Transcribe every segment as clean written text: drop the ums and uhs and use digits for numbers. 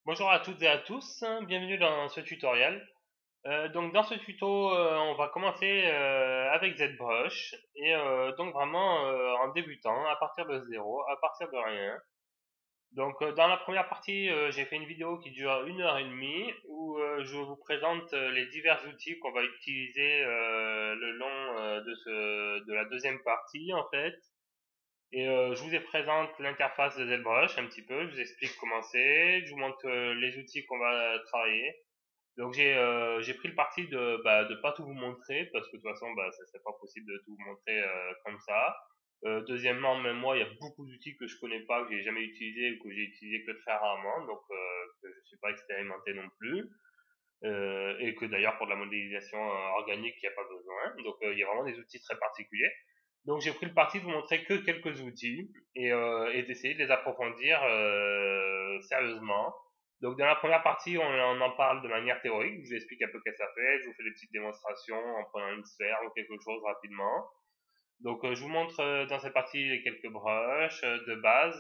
Bonjour à toutes et à tous, bienvenue dans ce tutoriel. Donc dans ce tuto, on va commencer avec ZBrush et donc vraiment en débutant à partir de zéro, à partir de rien. Donc dans la première partie, j'ai fait une vidéo qui dure 1 heure et demie où je vous présente les divers outils qu'on va utiliser le long de la deuxième partie en fait. Et je vous présente l'interface de ZBrush un petit peu, je vous explique comment c'est, je vous montre les outils qu'on va travailler. Donc j'ai pris le parti de pas tout vous montrer parce que de toute façon ça serait pas possible de tout vous montrer comme ça. Deuxièmement, même moi, il y a beaucoup d'outils que je connais pas, que j'ai jamais utilisé ou que j'ai utilisé que très rarement, donc que je suis pas expérimenté non plus. Et que d'ailleurs pour de la modélisation organique, il n'y a pas besoin. Donc il y a vraiment des outils très particuliers. Donc j'ai pris le parti de vous montrer que quelques outils et d'essayer de les approfondir sérieusement. Donc dans la première partie, on en parle de manière théorique, je vous explique un peu ce que ça fait, je vous fais des petites démonstrations en prenant une sphère ou quelque chose rapidement. Donc je vous montre dans cette partie les quelques brushes de base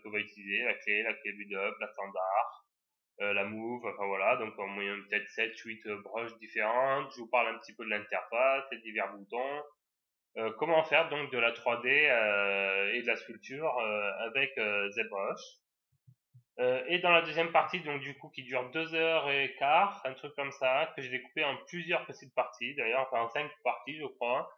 que va utiliser, la clé build up, la standard, la move, enfin voilà, donc en moyenne peut-être 7-8 brushes différentes. Je vous parle un petit peu de l'interface, des divers boutons, comment faire donc de la 3D et de la sculpture avec ZBrush. Et dans la deuxième partie, donc du coup qui dure 2 heures et quart, un truc comme ça, que j'ai découpé en plusieurs petites parties, d'ailleurs, enfin en 5 parties je crois.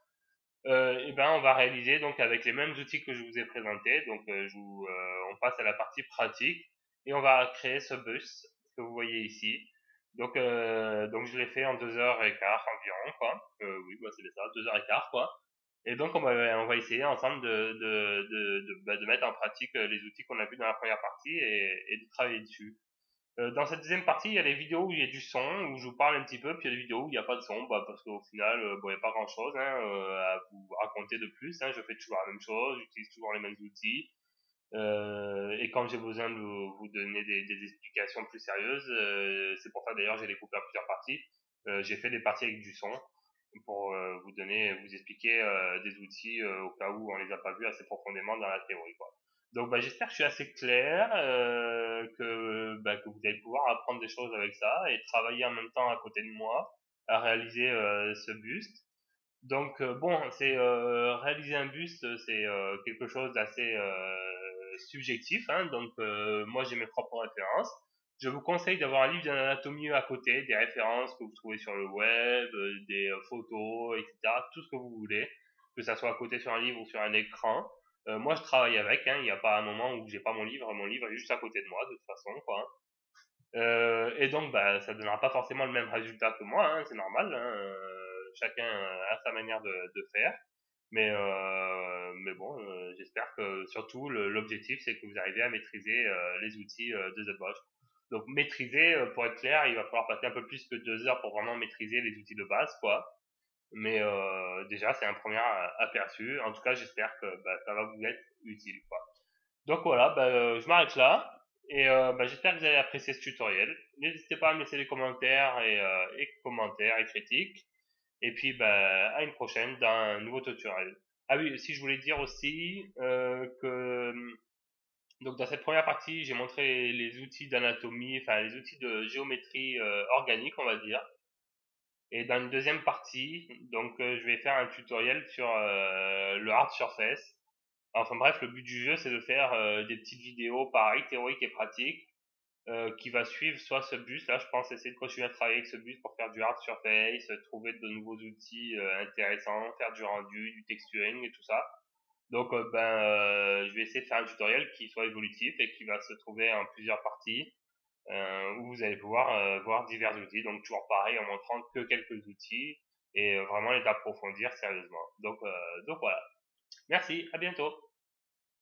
Et ben on va réaliser donc avec les mêmes outils que je vous ai présentés. Donc on passe à la partie pratique et on va créer ce bus que vous voyez ici. Donc je l'ai fait en 2 heures et quart environ quoi. Oui, bah, c'est ça, 2 heures et quart quoi. Et donc on va essayer ensemble de mettre en pratique les outils qu'on a vus dans la première partie et de travailler dessus. Dans cette deuxième partie, il y a les vidéos où il y a du son, où je vous parle un petit peu, puis il y a des vidéos où il n'y a pas de son, parce qu'au final, bon, il n'y a pas grand-chose à vous raconter de plus. Je fais toujours la même chose, j'utilise toujours les mêmes outils. Et quand j'ai besoin de vous donner des explications plus sérieuses, c'est pour ça d'ailleurs j'ai découpé en plusieurs parties. J'ai fait des parties avec du son pour vous expliquer des outils au cas où on les a pas vus assez profondément dans la théorie, quoi. Donc j'espère que je suis assez clair, que vous allez pouvoir apprendre des choses avec ça et travailler en même temps à côté de moi à réaliser ce buste. Donc bon, c'est réaliser un buste, c'est quelque chose d'assez subjectif, hein, donc moi j'ai mes propres références. Je vous conseille d'avoir un livre d'anatomie à côté, des références que vous trouvez sur le web, des photos, etc. Tout ce que vous voulez, que ça soit à côté sur un livre ou sur un écran. Moi je travaille avec, hein, il n'y a pas un moment où j'ai pas mon livre est juste à côté de moi de toute façon, quoi. Et donc ça donnera pas forcément le même résultat que moi, hein, c'est normal, hein, chacun a sa manière de faire. Mais bon, j'espère que surtout l'objectif c'est que vous arrivez à maîtriser les outils de ZBrush. Donc maîtriser, pour être clair, il va falloir passer un peu plus que 2 heures pour vraiment maîtriser les outils de base, quoi. Mais déjà c'est un premier aperçu. En tout cas, j'espère que ça va vous être utile, quoi. Donc voilà, je m'arrête là. Et j'espère que vous avez apprécié ce tutoriel. N'hésitez pas à me laisser des commentaires et commentaires et critiques. Et puis, à une prochaine dans un nouveau tutoriel. Ah oui, si je voulais dire aussi que donc dans cette première partie, j'ai montré les outils d'anatomie, enfin les outils de géométrie organique, on va dire. Et dans une deuxième partie, donc je vais faire un tutoriel sur le hard surface. Enfin bref, le but du jeu, c'est de faire des petites vidéos pareilles, théoriques et pratiques, qui va suivre soit ce bus, là je pense essayer de continuer à travailler avec ce bus pour faire du hard surface, trouver de nouveaux outils intéressants, faire du rendu, du texturing et tout ça. Donc je vais essayer de faire un tutoriel qui soit évolutif et qui va se trouver en plusieurs parties, où vous allez pouvoir voir divers outils, donc toujours pareil en montrant que quelques outils et vraiment les approfondir sérieusement. Donc voilà. Merci, à bientôt.